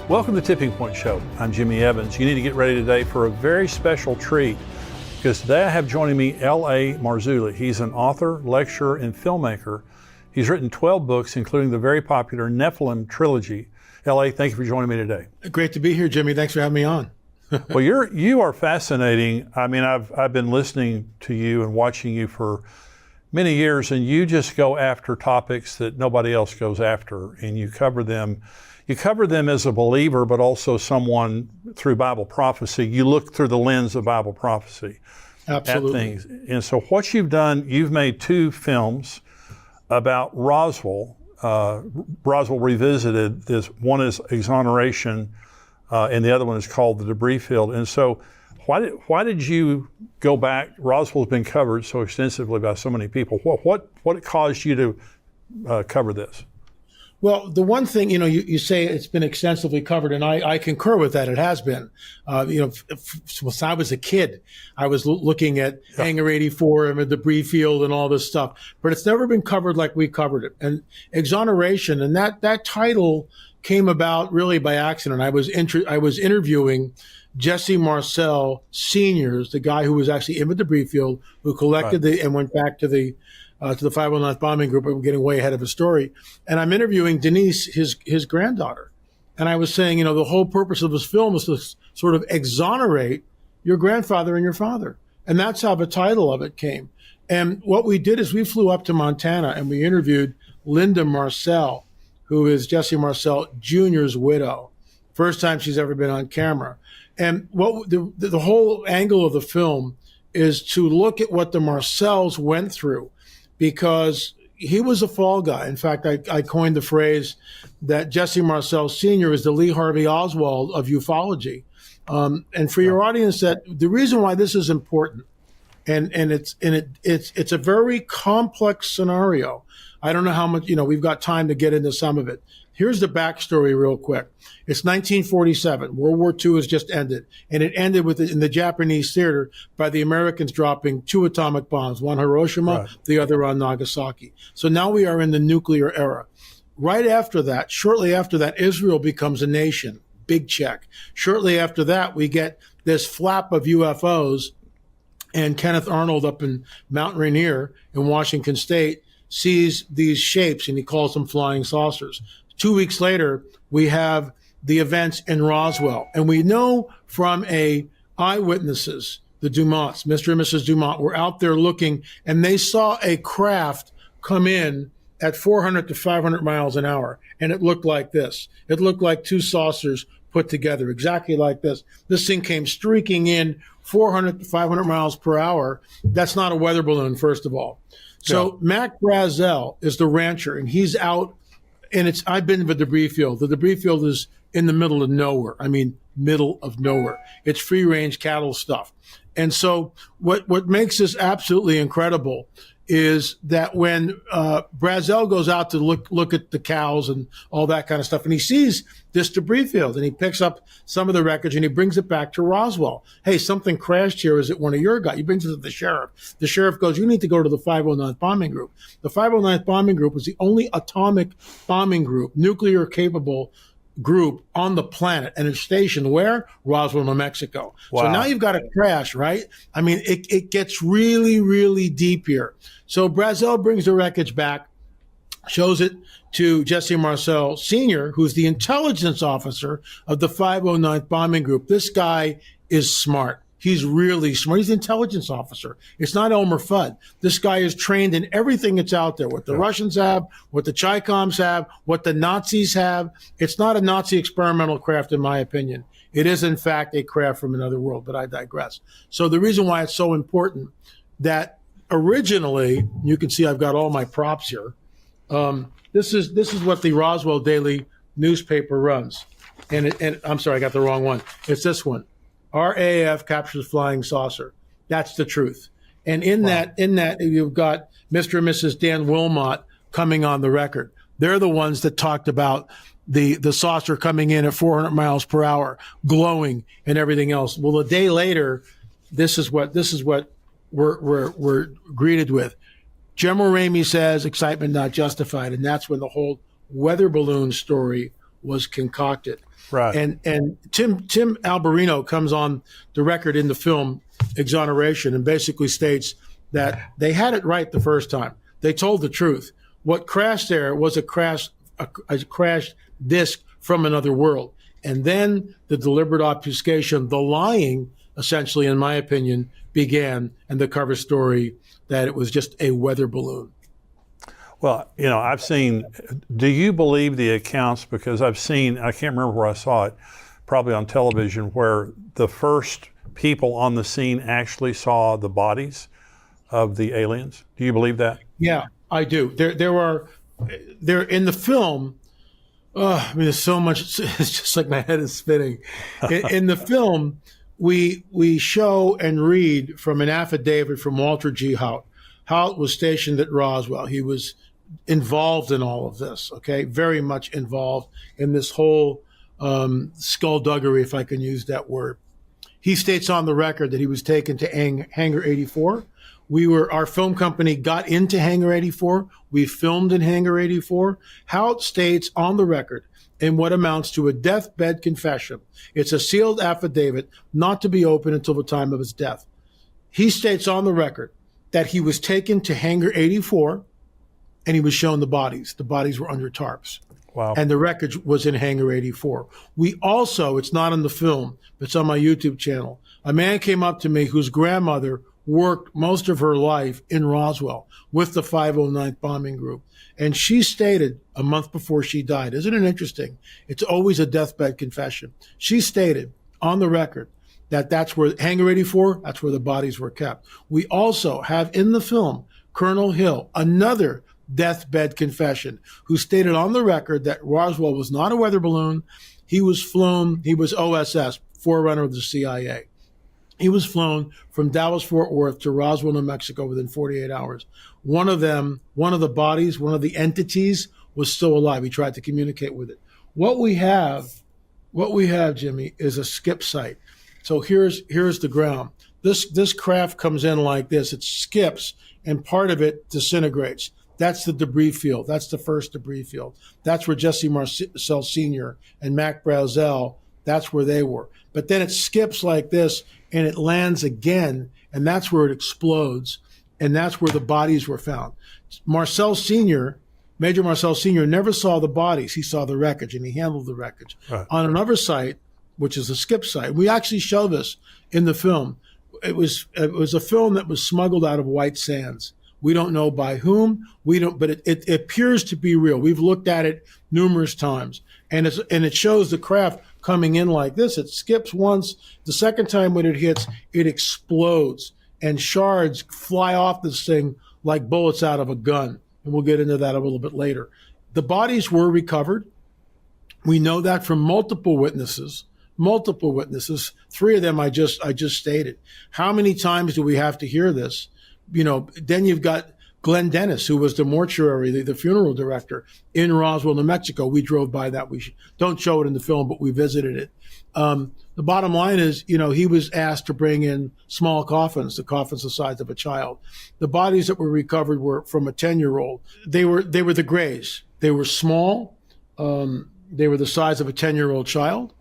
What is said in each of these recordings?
Welcome to Tipping Point Show. I'm Jimmy Evans. You need to get ready today for a very special treat because today I have joining me L.A. Marzulli. He's an author, lecturer, and filmmaker. He's written 12 books, including the very popular Nephilim trilogy. L.A., thank you for joining me today. Great to be here, Jimmy. Thanks for having me on. Well, you are fascinating. I mean, I've been listening to you and watching you for many years, and you just go after topics that nobody else goes after, and you cover them. You cover them as a believer, but also someone through Bible prophecy. You look through the lens of Bible prophecy. Absolutely. At things. And so what you've done, you've made 2 films about Roswell. Roswell Revisited. One is Exoneration, and the other one is called The Debris Field. And so why did you go back? Roswell's been covered so extensively by so many people. What caused you to cover this? Well, the one thing, you say it's been extensively covered, and I concur with that. It has been. Since I was a kid, I was looking at Hangar 84 and the debris field and all this stuff, but it's never been covered like we covered it. And Exoneration, and that title came about really by accident. I was interviewing Jesse Marcel Sr., the guy who was actually in the debris field, who collected and went back to the 509th Bombing Group. I'm getting way ahead of his story. And I'm interviewing Denise, his granddaughter. And I was saying, the whole purpose of this film is to sort of exonerate your grandfather and your father. And that's how the title of it came. And what we did is we flew up to Montana and we interviewed Linda Marcel, who is Jesse Marcel Jr.'s widow. First time she's ever been on camera. And what the whole angle of the film is to look at what the Marcels went through, because he was a fall guy. In fact, I coined the phrase that Jesse Marcel Sr. is the Lee Harvey Oswald of ufology. And for your audience, that the reason why this is important, and it's a very complex scenario. I don't know how much, we've got time to get into some of it. Here's the backstory real quick. It's 1947. World War II has just ended. And it ended in the Japanese theater by the Americans dropping 2 atomic bombs, one Hiroshima, the other on Nagasaki. So now we are in the nuclear era. Right after that, shortly after that, Israel becomes a nation. Big check. Shortly after that, we get this flap of UFOs, and Kenneth Arnold up in Mount Rainier in Washington State sees these shapes, and he calls them flying saucers. 2 weeks later, we have the events in Roswell. And we know from eyewitnesses, the Dumonts, Mr. and Mrs. Dumont, were out there looking, and they saw a craft come in at 400 to 500 miles an hour. And it looked like this. It looked like 2 saucers put together, exactly like this. This thing came streaking in 400 to 500 miles per hour. That's not a weather balloon, first of all. So Mac Brazel is the rancher, and he's out. And I've been to the debris field. The debris field is in the middle of nowhere. I mean, middle of nowhere. It's free range cattle stuff. And so what makes this absolutely incredible is that when Brazel goes out to look at the cows and all that kind of stuff, and he sees this debris field, and he picks up some of the wreckage and he brings it back to Roswell. Hey, something crashed here. Is it one of your guys? He brings it to the sheriff. The sheriff goes, you need to go to the 509th Bombing Group. The 509th Bombing Group was the only atomic bombing group, nuclear capable group on the planet, and it's stationed where? Roswell, New Mexico. Wow. So now you've got a crash, right? I mean, it gets really, really deep here. So Brazel brings the wreckage back, shows it to Jesse Marcel Sr., who's the intelligence officer of the 509th Bombing Group. This guy is smart. He's really smart. He's an intelligence officer. It's not Elmer Fudd. This guy is trained in everything that's out there, what the Russians have, what the Chi-Coms have, what the Nazis have. It's not a Nazi experimental craft, in my opinion. It is, in fact, a craft from another world, but I digress. So the reason why it's so important that originally, you can see I've got all my props here. This is what the Roswell Daily newspaper runs. And I'm sorry, I got the wrong one. It's this one. RAF captures flying saucer. That's the truth. And in that, you've got Mr. and Mrs. Dan Wilmot coming on the record. They're the ones that talked about the saucer coming in at 400 miles per hour, glowing and everything else. Well, a day later, this is what we're greeted with. General Ramey says excitement not justified, and that's when the whole weather balloon story was concocted. Right. And Tim Alberino comes on the record in the film Exoneration and basically states that they had it right the first time. They told the truth. What crashed there was a crashed disk from another world. And then the deliberate obfuscation, the lying, essentially, in my opinion, began, and the cover story that it was just a weather balloon. Well, I've seen, do you believe the accounts? Because I can't remember where I saw it, probably on television, where the first people on the scene actually saw the bodies of the aliens. Do you believe that? Yeah, I do. There in the film, there's so much, it's just like my head is spinning. In the film, we show and read from an affidavit from Walter G. Hout. Hout was stationed at Roswell. He was involved in all of this, okay? Very much involved in this whole skullduggery, if I can use that word. He states on the record that he was taken to Hangar 84. Our film company got into Hangar 84. We filmed in Hangar 84. Hout states on the record in what amounts to a deathbed confession. It's a sealed affidavit not to be opened until the time of his death. He states on the record that he was taken to Hangar 84 and he was shown the bodies. The bodies were under tarps. Wow. And the wreckage was in Hangar 84. We also, it's not in the film, it's on my YouTube channel. A man came up to me whose grandmother worked most of her life in Roswell with the 509th Bombing Group. And she stated a month before she died, isn't it interesting? It's always a deathbed confession. She stated on the record that that's where Hangar 84, that's where the bodies were kept. We also have in the film Colonel Hill, another deathbed confession, who stated on the record that Roswell was not a weather balloon. He was flown, he was OSS, forerunner of the CIA. He was flown from Dallas-Fort Worth to Roswell, New Mexico within 48 hours. One of the bodies, one of the entities was still alive. He tried to communicate with it. What we have, Jimmy, is a skip site. So here's the ground. This craft comes in like this. It skips, and part of it disintegrates. That's the debris field. That's the first debris field. That's where Jesse Marcel Sr. and Mac Brazel, that's where they were. But then it skips like this, and it lands again, and that's where it explodes, and that's where the bodies were found. Marcel Sr., Major Marcel Sr., never saw the bodies. He saw the wreckage, and he handled the wreckage. Right. On another site, which is a skip site, we actually show this in the film. It was a film that was smuggled out of White Sands. We don't know by whom. But it appears to be real. We've looked at it numerous times, and it shows the craft coming in like this. It skips once. The second time when it hits, it explodes, and shards fly off this thing like bullets out of a gun. And we'll get into that a little bit later. The bodies were recovered. We know that from multiple witnesses. 3 of them I just stated. How many times do we have to hear this? Then you've got Glenn Dennis, who was the mortuary, the funeral director in Roswell, New Mexico. We drove by that. We don't show it in the film, but we visited it. The bottom line is, he was asked to bring in small coffins, the coffins the size of a child. The bodies that were recovered were from a 10-year-old. They were the grays. They were small. They were the size of a 10-year-old child.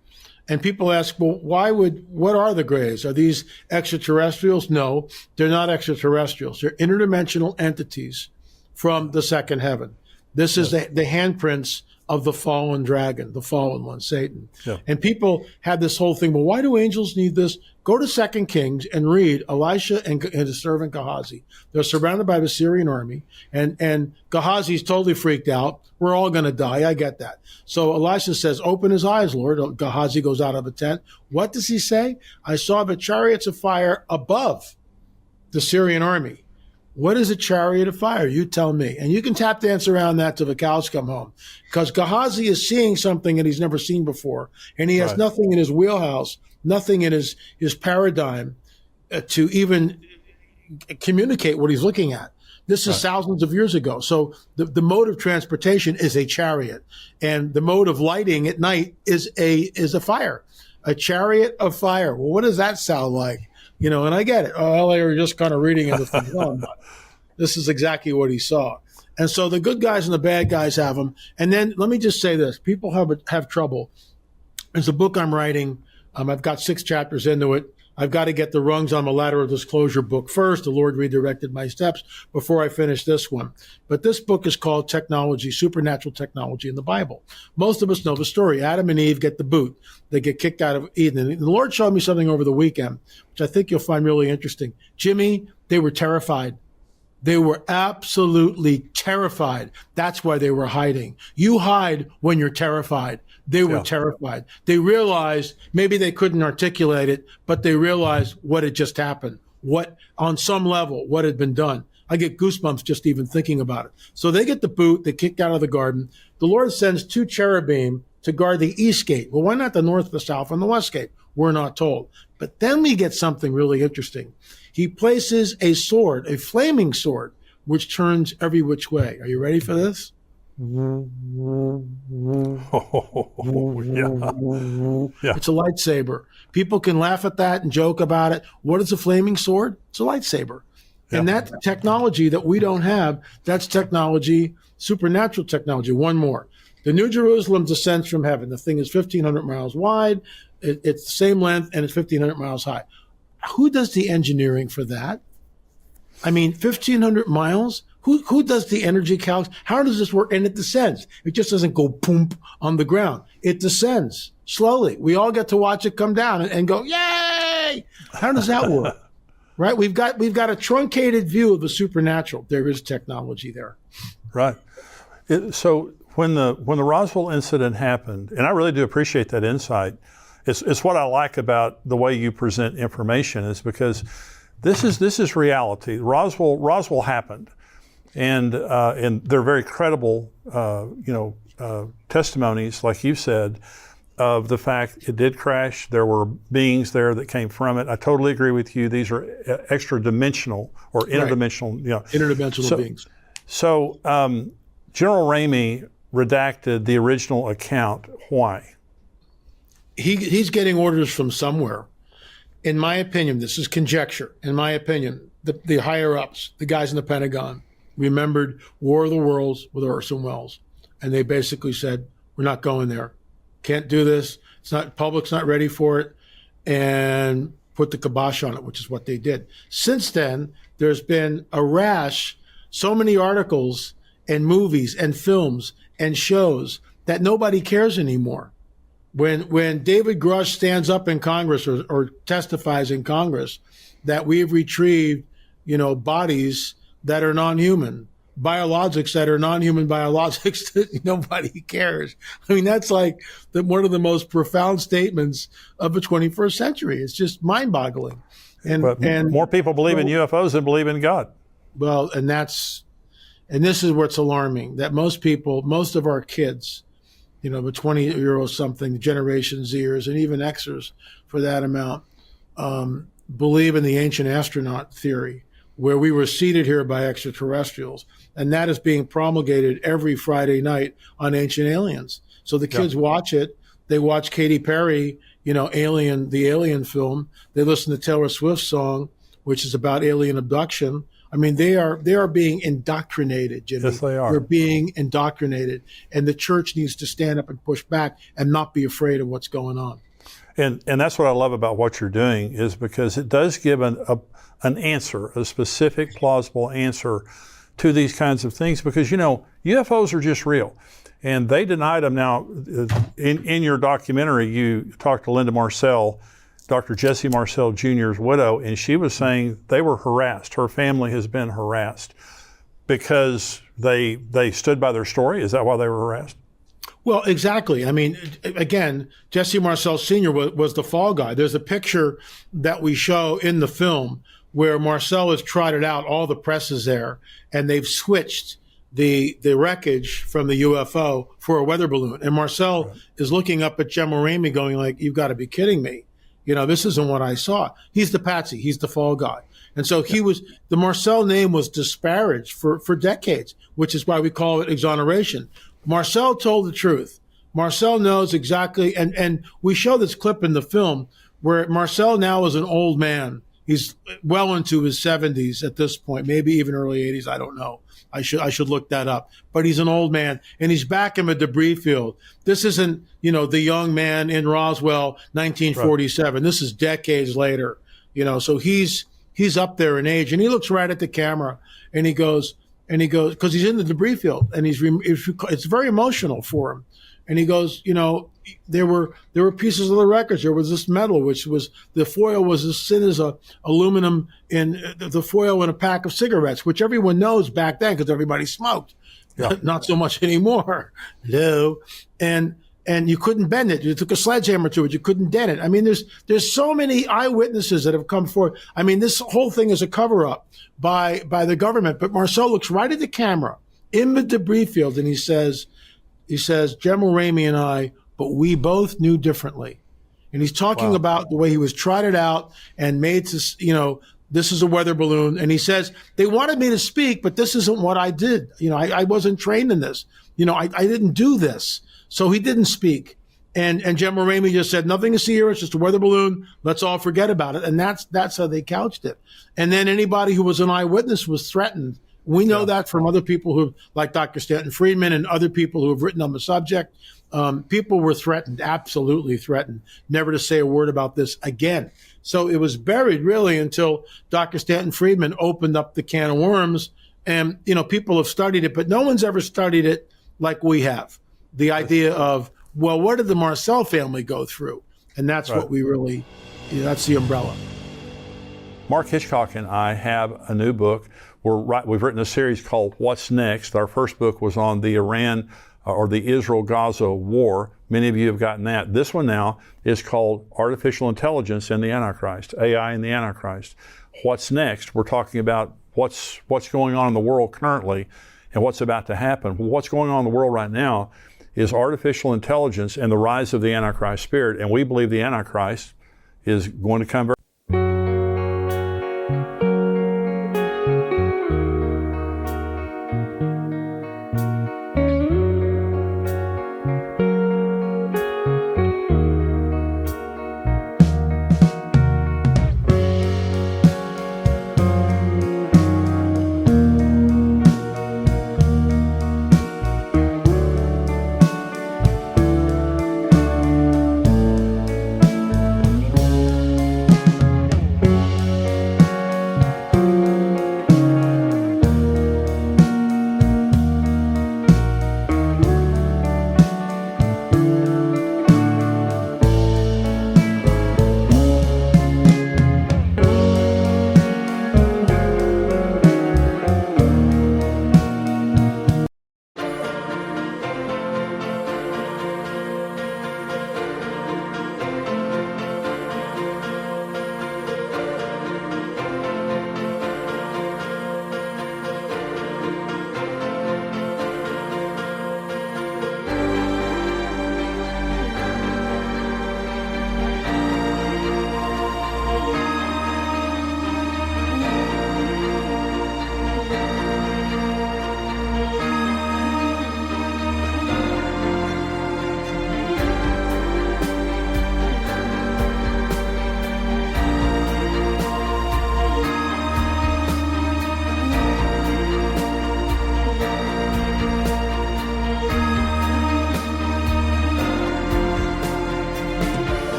And people ask, well, what are the grays? Are these extraterrestrials? No, they're not extraterrestrials. They're interdimensional entities from the second heaven. This is the handprints of the fallen dragon, the fallen one, Satan. Yeah. And people had this whole thing, well, why do angels need this? Go to 2 Kings and read Elisha and his servant Gehazi. They're surrounded by the Syrian army, and Gehazi's totally freaked out. We're all going to die. I get that. So Elisha says, open his eyes, Lord. Gehazi goes out of a tent. What does he say? I saw the chariots of fire above the Syrian army. What is a chariot of fire? You tell me. And you can tap dance around that till the cows come home. Because Gehazi is seeing something that he's never seen before. And he has nothing in his wheelhouse, nothing in his paradigm to even communicate what he's looking at. This is thousands of years ago. So the mode of transportation is a chariot. And the mode of lighting at night is a fire. A chariot of fire. Well, what does that sound like? And I get it. Oh, LA, you're just kind of reading in the film. This is exactly what he saw. And so the good guys and the bad guys have them. And then let me just say this. People have trouble. There's a book I'm writing. I've got 6 chapters into it. I've got to get the rungs on the ladder of disclosure book first. The Lord redirected my steps before I finish this one. But this book is called Technology, Supernatural Technology in the Bible. Most of us know the story. Adam and Eve get the boot. They get kicked out of Eden. And the Lord showed me something over the weekend, which I think you'll find really interesting. Jimmy, they were terrified. They were absolutely terrified. That's why they were hiding. You hide when you're terrified. They were terrified. They realized, maybe they couldn't articulate it, but they realized what had just happened, what, on some level, what had been done. I get goosebumps just even thinking about it. So they get the boot, they kicked out of the garden. The Lord sends 2 cherubim to guard the east gate. Well, why not the north, the south, and the west gate? We're not told. But then we get something really interesting. He places a sword, a flaming sword, which turns every which way. Are you ready for this? Oh, yeah. It's a lightsaber. People can laugh at that and joke about it. What is a flaming sword? It's a lightsaber. Yeah. And that technology that we don't have, that's technology, supernatural technology. One more. The New Jerusalem descends from heaven. The thing is 1,500 miles wide. It's the same length, and it's 1,500 miles high. Who does the engineering for that? I mean, 1,500 miles? Who does the energy calcs? How does this work? And it descends. It just doesn't go boom on the ground. It descends slowly. We all get to watch it come down and go, yay! How does that work? Right? We've got a truncated view of the supernatural. There is technology there. Right. So when the Roswell incident happened, and I really do appreciate that insight, it's what I like about the way you present information, is because this is reality. Roswell happened. And they're very credible, testimonies, like you said, of the fact it did crash. There were beings there that came from it. I totally agree with you. These are extra dimensional or interdimensional, interdimensional beings. So General Ramey redacted the original account. Why? He's getting orders from somewhere. In my opinion, this is conjecture. In my opinion, the higher ups, the guys in the Pentagon, remembered War of the Worlds with Orson Welles. And they basically said, we're not going there. Can't do this. Public's not ready for it. And put the kibosh on it, which is what they did. Since then, there's been a rash, so many articles and movies and films and shows that nobody cares anymore. When David Grush stands up in Congress or testifies in Congress that we've retrieved, bodies that are non-human, biologics that are non-human biologics, that nobody cares. I mean, that's like one of the most profound statements of the 21st century. It's just mind-boggling. And more people believe in UFOs than believe in God. Well, and this is what's alarming, that most of our kids, the 20-year-old something, Generation Zers, and even Xers for that amount, believe in the ancient astronaut theory, where we were seated here by extraterrestrials. And that is being promulgated every Friday night on Ancient Aliens. So the kids watch it. They watch Katy Perry, the Alien film. They listen to Taylor Swift's song, which is about alien abduction. I mean, they are being indoctrinated, Jimmy. Yes, they are. They're being indoctrinated. And the church needs to stand up and push back and not be afraid of what's going on. And that's what I love about what you're doing, is because it does give an answer, a specific, plausible answer to these kinds of things, because, UFOs are just real. And they denied them. Now, in your documentary, you talked to Linda Marcel, Dr. Jesse Marcel Jr.'s widow, and she was saying they were harassed. Her family has been harassed because they stood by their story. Is that why they were harassed? Well, exactly. I mean, again, Jesse Marcel Sr. was the fall guy. There's a picture that we show in the film where Marcel has trotted out, all the press is there, and they've switched the wreckage from the UFO for a weather balloon. And Marcel is looking up at General Ramey going like, you've got to be kidding me. This isn't what I saw. He's the patsy. He's the fall guy. And so the Marcel name was disparaged for decades, which is why we call it exoneration. Marcel told the truth. Marcel knows exactly, and we show this clip in the film where Marcel now is an old man. he's well into his 70s at this point, maybe even early 80s. I don't know. I should look that up. But he's an old man, and he's back in a debris field. This isn't, the young man in Roswell, 1947. Right. This is decades later. So he's up there in age, and he looks right at the camera, and he goes, because he's in the debris field, and it's very emotional for him. And he goes, there were pieces of the wreckage. There was this metal, which was, the foil was as thin as aluminum in the foil in a pack of cigarettes, which everyone knows back then because everybody smoked. Yeah. Not so much anymore. No. And you couldn't bend it. You took a sledgehammer to it. You couldn't dent it. I mean, there's so many eyewitnesses that have come forward. I mean, this whole thing is a cover up by the government. But Marcel looks right at the camera in the debris field, and he says, General Ramey and I, but we both knew differently. And he's talking about the way he was trotted out and made to, this is a weather balloon. And he says, they wanted me to speak, but this isn't what I did. I wasn't trained in this. I didn't do this. So he didn't speak. And General Ramey just said, nothing to see here. It's just a weather balloon. Let's all forget about it. And that's how they couched it. And then anybody who was an eyewitness was threatened. We know that from other people who, like Dr. Stanton Friedman and other people who have written on the subject. People were threatened, absolutely threatened, never to say a word about this again. So it was buried really until Dr. Stanton Friedman opened up the can of worms. And, people have studied it, but no one's ever studied it like we have. The idea of, well, what did the Marcel family go through? And that's what we really, that's the umbrella. Mark Hitchcock and I have a new book. We've written a series called What's Next? Our first book was on the Iran or the Israel-Gaza war. Many of you have gotten that. This one now is called Artificial Intelligence and the Antichrist, AI and the Antichrist. What's next? We're talking about what's going on in the world currently and what's about to happen. What's going on in the world right now is artificial intelligence and the rise of the Antichrist spirit. And we believe the Antichrist is going to come very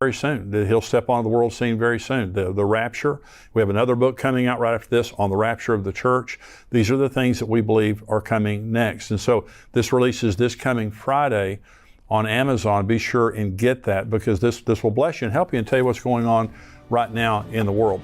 very soon. That he'll step onto the world scene very soon. The Rapture. We have another book coming out right after this on the rapture of the church. These are the things that we believe are coming next. And so this releases this coming Friday on Amazon. Be sure and get that, because this will bless you and help you and tell you what's going on right now in the world.